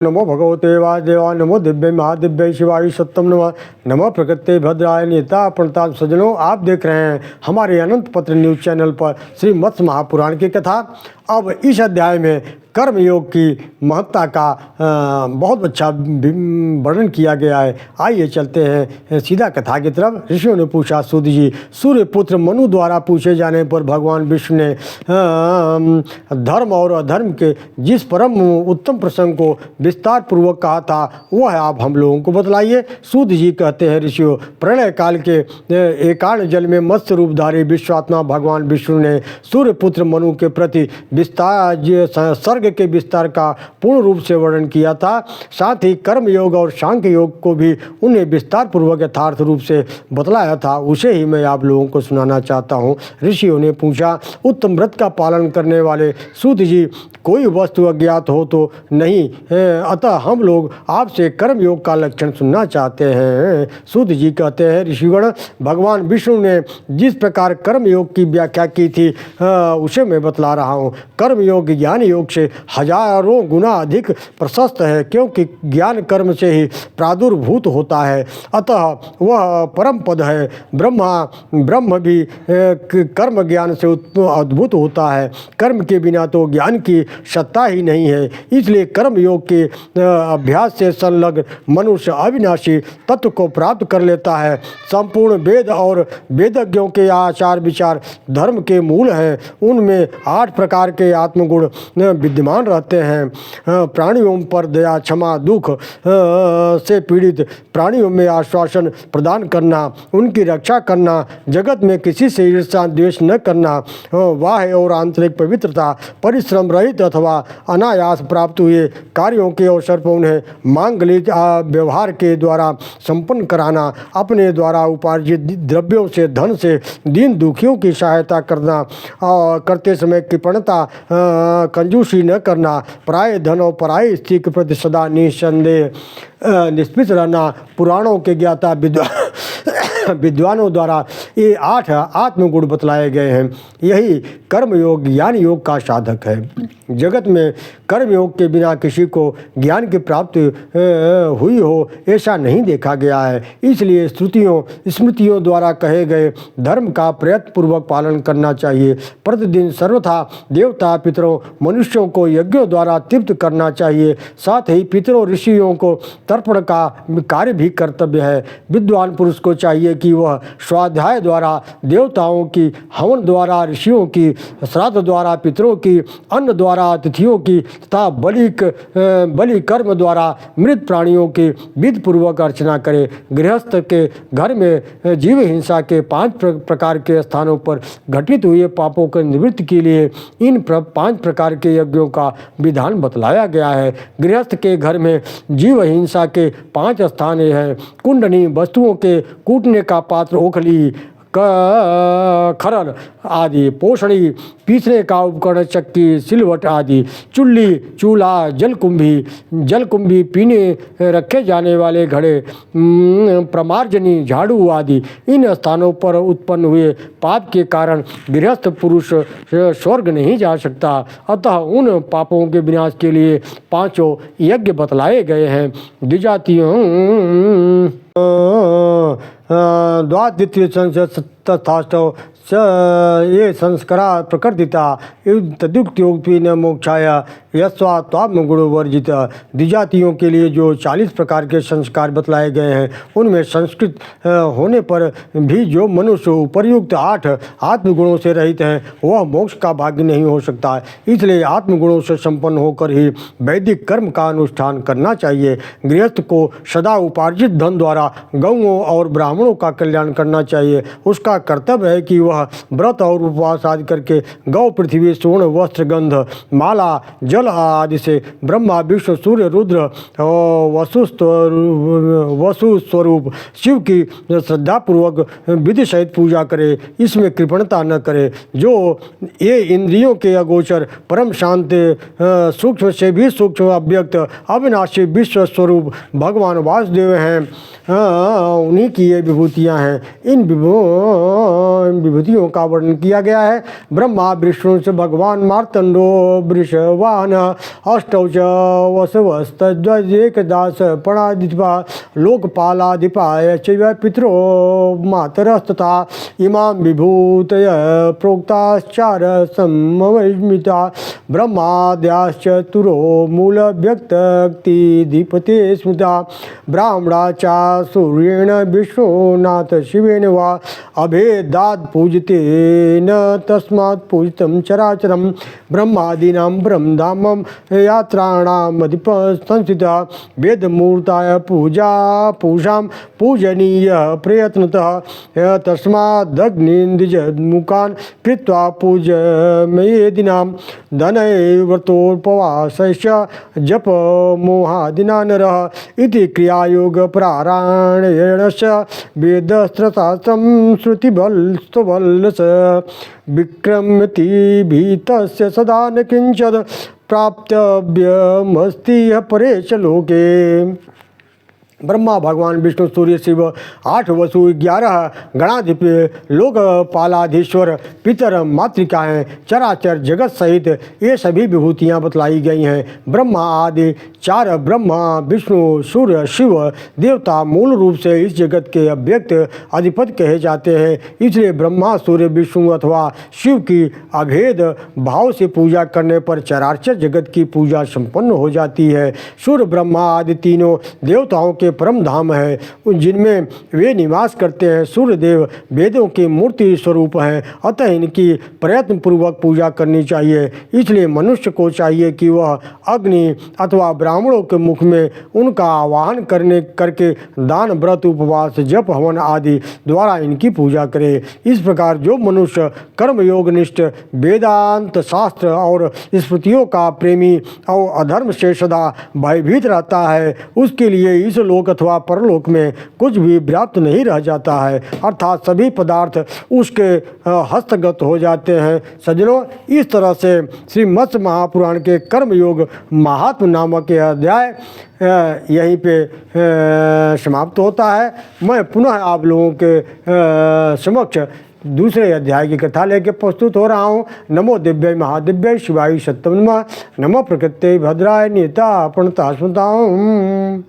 नमो भगवते वासुदेवाय नमो दिव्य महादिव्य शिवाय सत्यम नमः नमः प्रकृते भद्राय नेता प्रणताप सज्जनों, आप देख रहे हैं हमारे अनंत पत्र न्यूज़ चैनल पर श्री मत्स्य महापुराण की कथा। अब इस अध्याय में कर्मयोग की महत्ता का बहुत अच्छा वर्णन किया गया है। आइए चलते हैं सीधा कथा की तरफ। ऋषियों ने पूछा, सूत जी, सूर्यपुत्र मनु द्वारा पूछे जाने पर भगवान विष्णु ने धर्म और अधर्म के जिस परम उत्तम प्रसंग को विस्तार पूर्वक कहा था वह आप हम लोगों को बतलाइए। सूत जी कहते हैं, ऋषियों, प्रलय काल के एकांत जल में मत्स्य रूपधारी विश्वात्मा भगवान विष्णु ने सूर्यपुत्र मनु के प्रति विस्तार सर्ग के विस्तार का पूर्ण रूप से वर्णन किया था। साथ ही कर्म योग और सांख्य योग को भी उन्हें विस्तार पूर्वक यथार्थ रूप से बतलाया था। उसे ही मैं आप लोगों को सुनाना चाहता हूँ। ऋषियों ने पूछा, उत्तम व्रत का पालन करने वाले सूत जी, कोई वस्तु अज्ञात हो तो नहीं, अतः हम लोग आपसे कर्म योग का लक्षण सुनना चाहते हैं। सूत जी कहते हैं, ऋषिगण, भगवान विष्णु ने जिस प्रकार कर्म योग की व्याख्या की थी उसे मैं बतला रहा हूँ। कर्म योग ज्ञान योग से हजारों गुना अधिक प्रशस्त है, क्योंकि ज्ञान कर्म से ही प्रादुर्भूत होता है, अतः वह परम पद है। ब्रह्म भी कर्म ज्ञान से अद्भुत होता है। कर्म के बिना तो ज्ञान की सत्ता ही नहीं है। इसलिए कर्म योग के अभ्यास से संलग्न मनुष्य अविनाशी तत्व को प्राप्त कर लेता है। संपूर्ण वेद और वेदज्ञों के आचार विचार धर्म के मूल हैं। उनमें 8 प्रकार के आत्मगुण विद्यमान रहते हैं। प्राणियों पर दया, क्षमा, दुख से पीड़ित प्राणियों में आश्वासन प्रदान करना, उनकी रक्षा करना, जगत में किसी से ईर्ष्या द्वेष न करना, बाह्य और आंतरिक पवित्रता, परिश्रम रहित अथवा अनायास प्राप्त हुए कार्यों के अवसर पर उन्हें मांगलिक व्यवहार के द्वारा संपन्न कराना, अपने द्वारा उपार्जित द्रव्यों से, धन से दीन दुखियों की सहायता करना, करते समय कृपणता कंजूसी न करना, पराये धन और पराये स्त्री के प्रति सदा निसंदेह निष्पित रहना। पुराणों के ज्ञाता विद्वानों द्वारा ये 8 आत्मगुण बतलाए गए हैं। यही कर्म योग ज्ञान योग का साधक है। जगत में कर्म योग के बिना किसी को ज्ञान की प्राप्ति हुई हो ऐसा नहीं देखा गया है। इसलिए स्मृतियों द्वारा कहे गए धर्म का प्रयत्न पूर्वक पालन करना चाहिए। प्रतिदिन सर्वथा देवता पितरों मनुष्यों को यज्ञों द्वारा तृप्त करना चाहिए। साथ ही पितरों ऋषियों को तर्पण का कार्य भी कर्तव्य है। विद्वान पुरुष को चाहिए कि वह स्वाध्याय द्वारा देवताओं की, हवन द्वारा ऋषियों की, श्राद्ध द्वारा पितरों की, अन्न द्वारा अतिथियों की तथा बलि कर्म द्वारा मृत प्राणियों की विधि पूर्वक अर्चना करे। गृहस्थ के घर में जीव हिंसा के 5 प्रकार के स्थानों पर घटित हुए पापों के निवृत्ति के लिए इन 5 प्रकार के यज्ञों का विधान बतलाया गया है। गृहस्थ के घर में जीव हिंसा के 5 स्थान हैं: कुंडनी, वस्तुओं के कूटने का पात्र, ओखली, खरल आदि, पोषणी, पीसने का उपकरण, चक्की, सिलवट आदि, चुल्ली, चूल्हा, जलकुंभी, पीने रखे जाने वाले घड़े, प्रमार्जनी, झाड़ू आदि। इन स्थानों पर उत्पन्न हुए पाप के कारण गृहस्थ पुरुष स्वर्ग नहीं जा सकता, अतः उन पापों के विनाश के लिए 5 यज्ञ बतलाए गए हैं। द्विजातियों द्वाद्वितीय तथाष्टौ ये संस्कारा प्रकृतिता तदुक्त्योक्ति न मोक्षाय यस्वात्मात्मगुणो वर्जित। द्विजातियों के लिए जो 40 प्रकार के संस्कार बतलाए गए हैं उनमें संस्कृत होने पर भी जो मनुष्य उपर्युक्त 8 आत्मगुणों से रहित है वह मोक्ष का भाग्य नहीं हो सकता। इसलिए आत्मगुणों से संपन्न होकर ही वैदिक कर्म का अनुष्ठान करना चाहिए। गृहस्थ को सदा उपार्जित धन द्वारा गौओं और ब्राह्मणों का कल्याण करना चाहिए। उसका कर्तव्य है कि वह व्रत और उपवास आदि करके गौ, पृथ्वी, स्वर्ण, वस्त्र, गंध, माला, जल आदि से ब्रह्मा, विष्णु, सूर्य, रुद्र वसु स्वरूप शिव की श्रद्धापूर्वक विधि सहित पूजा करे। इसमें कृपणता न करे। जो ये इंद्रियों के अगोचर परम शांत सूक्ष्म से भी सूक्ष्म अव्यक्त अविनाशी विश्व स्वरूप भगवान वासुदेव हैं, उन्हीं की ये विभूतियाँ हैं। इन विभूतियों का वर्णन किया गया है। ब्रह्मा विष्णु से भगवान मार्तंडो वृषवाहन अष्टौ च वसवस्तद्वैकदास पणादिपा लोकपालाधिपाय चैव पितरो मातरस्तथा इमां विभूतय प्रोक्ताश्चार समवैस्मिता ब्रह्माद्याश्च तुरो मूलव्यक्तक्तिधिपते स्मृता ब्राह्मणा च सूर्येण विष्णुनाथ शिवेन वा अभेदात् पूजतेन तस्मात् पूजितं चराचरं ब्रह्मादीनां ब्रह्मधामं यात्राणामधिप संस्थिता वेदमूर्ताय पूजां पूजनीय प्रयत्नतः तस्मादग्निन्द्विजमुखान् कृत्वा पूजमेदिनां धनैव्रतोपवासश्च जपमोहादिना नरः इति क्रियायोगप्रारायणश्च वेदस्त्रशास्त्रं श्रुतिबलस्तुबलस विक्रम्यति भीतस्य सदा न किञ्चित् प्राप्तव्यमस्ति परे च लोके। ब्रह्मा भगवान विष्णु सूर्य शिव 8 वसु 11 गणाधिपति लोकपालाधीश्वर पितर मातृकाएँ चराचर जगत सहित ये सभी विभूतियाँ बतलाई गई हैं। ब्रह्मा आदि 4 ब्रह्मा विष्णु सूर्य शिव देवता मूल रूप से इस जगत के अव्यक्त अधिपति कहे जाते हैं। इसलिए ब्रह्मा सूर्य विष्णु अथवा शिव की अभेद भाव से पूजा करने पर चराचर जगत की पूजा संपन्न हो जाती है। सूर्य ब्रह्मा आदि तीनों देवताओं के परम धाम है जिनमें वे निवास करते हैं। सूर्यदेव वेदों के मूर्ति स्वरूप हैं, अतः इनकी प्रयत्न पूर्वक पूजा करनी चाहिए। इसलिए मनुष्य को चाहिए कि वह अग्नि अथवा ब्राह्मणों के मुख में उनका आवाहन करके दान व्रत उपवास जप हवन आदि द्वारा इनकी पूजा करे। इस प्रकार जो मनुष्य कर्मयोग निष्ठ वेदांत शास्त्र और स्मृतियों का प्रेमी और अधर्म से सदा भयभीत रहता है उसके लिए इस लोक अथवा परलोक में कुछ भी व्याप्त नहीं रह जाता है, अर्थात सभी पदार्थ उसके हस्तगत हो जाते हैं। सज्जनों, इस तरह से श्री मत्स्य महापुराण के कर्मयोग महात्म नामक यह अध्याय यहीं पे समाप्त होता है। मैं पुनः आप लोगों के समक्ष दूसरे अध्याय की कथा लेकर प्रस्तुत हो रहा हूँ। नमो दिव्य महादिव्य शिवाय सत्यम नमः। नमो प्रकृते भद्राय नीता प्रणता स्मृताम्।